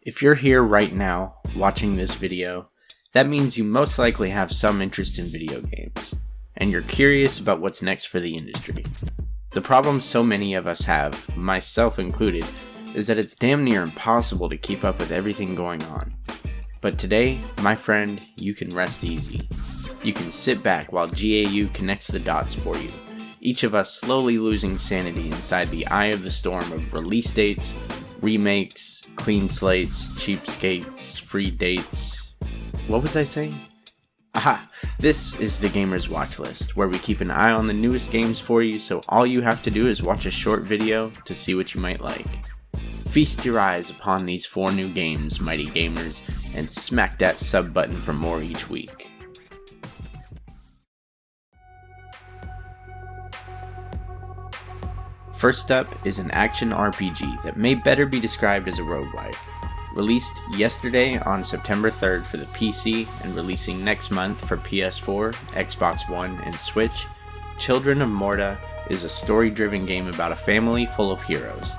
If you're here right now, watching this video, that means you most likely have some interest in video games, and you're curious about what's next for the industry. The problem so many of us have, myself included, is that it's damn near impossible to keep up with everything going on. But today, my friend, you can rest easy. You can sit back while GAU connects the dots for you, each of us slowly losing sanity inside the eye of the storm of release dates, remakes, clean slates, cheapskates, free dates. What was I saying? Aha! This is the Gamer's Watchlist, where we keep an eye on the newest games for you, so all you have to do is watch a short video to see what you might like. Feast your eyes upon these 4 new games, mighty gamers, and smack that sub button for more each week. First up is an action RPG that may better be described as a roguelike. Released yesterday on September 3rd for the PC and releasing next month for PS4, Xbox One, and Switch, Children of Morta is a story-driven game about a family full of heroes.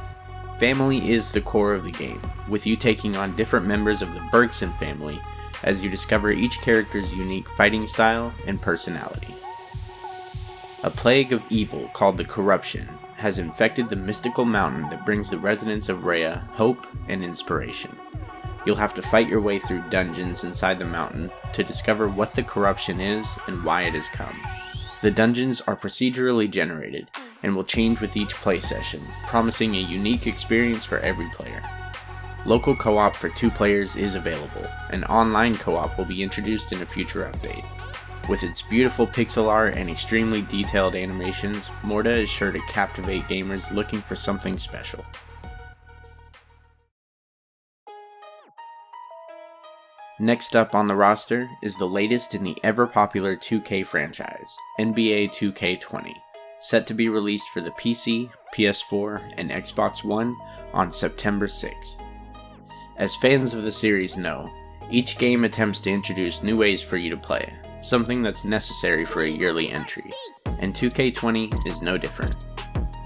Family is the core of the game, with you taking on different members of the Bergson family as you discover each character's unique fighting style and personality. A plague of evil called the Corruption has infected the mystical mountain that brings the residents of Rhea hope and inspiration. You'll have to fight your way through dungeons inside the mountain to discover what the corruption is and why it has come. The dungeons are procedurally generated and will change with each play session, promising a unique experience for every player. Local co-op for 2 players is available, and online co-op will be introduced in a future update. With its beautiful pixel art and extremely detailed animations, Morta is sure to captivate gamers looking for something special. Next up on the roster is the latest in the ever-popular 2K franchise, NBA 2K20, set to be released for the PC, PS4, and Xbox One on September 6th. As fans of the series know, each game attempts to introduce new ways for you to play, something that's necessary for a yearly entry, and 2K20 is no different.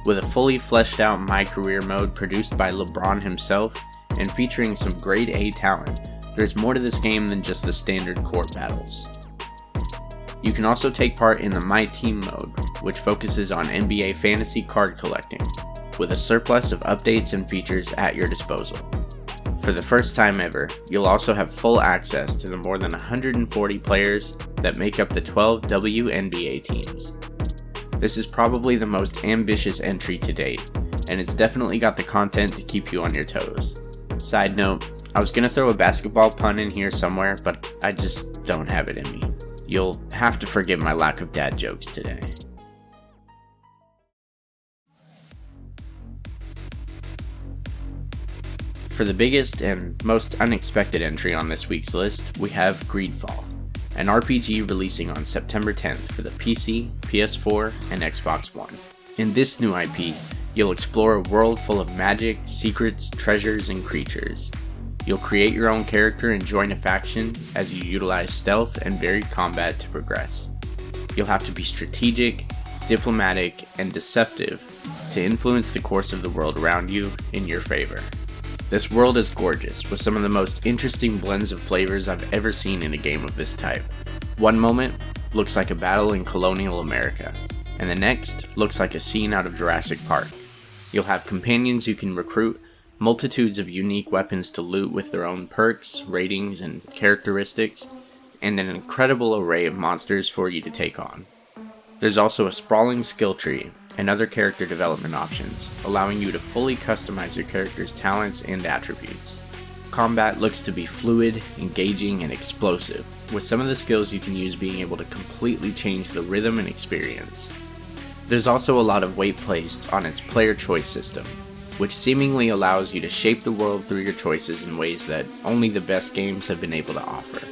With a fully fleshed out My Career mode produced by LeBron himself and featuring some grade A talent, there's more to this game than just the standard court battles. You can also take part in the My Team mode, which focuses on NBA fantasy card collecting, with a surplus of updates and features at your disposal. For the first time ever, you'll also have full access to the more than 140 players that make up the 12 WNBA teams. This is probably the most ambitious entry to date, and it's definitely got the content to keep you on your toes. Side note, I was gonna throw a basketball pun in here somewhere, but I just don't have it in me. You'll have to forgive my lack of dad jokes today. For the biggest and most unexpected entry on this week's list, we have GreedFall, an RPG releasing on September 10th for the PC, PS4, and Xbox One. In this new IP, you'll explore a world full of magic, secrets, treasures, and creatures. You'll create your own character and join a faction as you utilize stealth and varied combat to progress. You'll have to be strategic, diplomatic, and deceptive to influence the course of the world around you in your favor. This world is gorgeous, with some of the most interesting blends of flavors I've ever seen in a game of this type. One moment looks like a battle in colonial America, and the next looks like a scene out of Jurassic Park. You'll have companions you can recruit, multitudes of unique weapons to loot with their own perks, ratings, and characteristics, and an incredible array of monsters for you to take on. There's also a sprawling skill tree and other character development options, allowing you to fully customize your character's talents and attributes. Combat looks to be fluid, engaging, and explosive, with some of the skills you can use being able to completely change the rhythm and experience. There's also a lot of weight placed on its player choice system, which seemingly allows you to shape the world through your choices in ways that only the best games have been able to offer.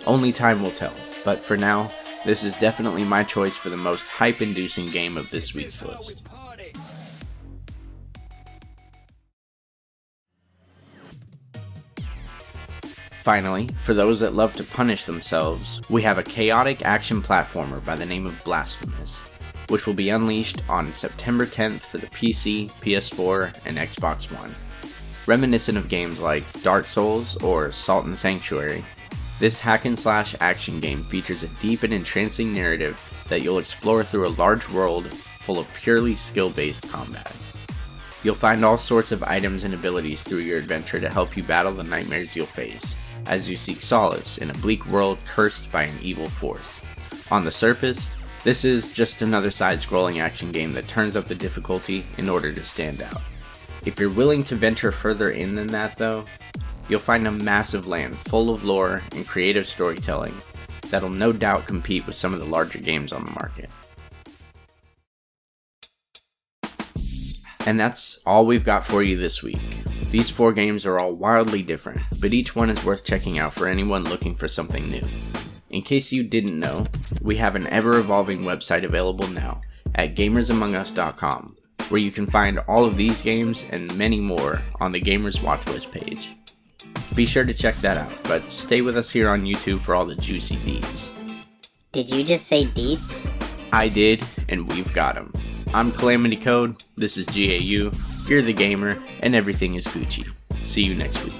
Only time will tell, but for now, this is definitely my choice for the most hype-inducing game of this week's list. Finally, for those that love to punish themselves, we have a chaotic action platformer by the name of Blasphemous, which will be unleashed on September 10th for the PC, PS4, and Xbox One. Reminiscent of games like Dark Souls or Salt and Sanctuary, this hack-and-slash action game features a deep and entrancing narrative that you'll explore through a large world full of purely skill-based combat. You'll find all sorts of items and abilities through your adventure to help you battle the nightmares you'll face, as you seek solace in a bleak world cursed by an evil force. On the surface, this is just another side-scrolling action game that turns up the difficulty in order to stand out. If you're willing to venture further in than that though, you'll find a massive land full of lore and creative storytelling that'll no doubt compete with some of the larger games on the market. And that's all we've got for you this week. These 4 games are all wildly different, but each one is worth checking out for anyone looking for something new. In case you didn't know, we have an ever-evolving website available now at gamersamongus.com, where you can find all of these games and many more on the Gamers Watchlist page. Be sure to check that out, but stay with us here on YouTube for all the juicy deets. Did you just say deets? I did, and we've got them. I'm Calamity Code, this is GAU, you're the gamer, and everything is Gucci. See you next week.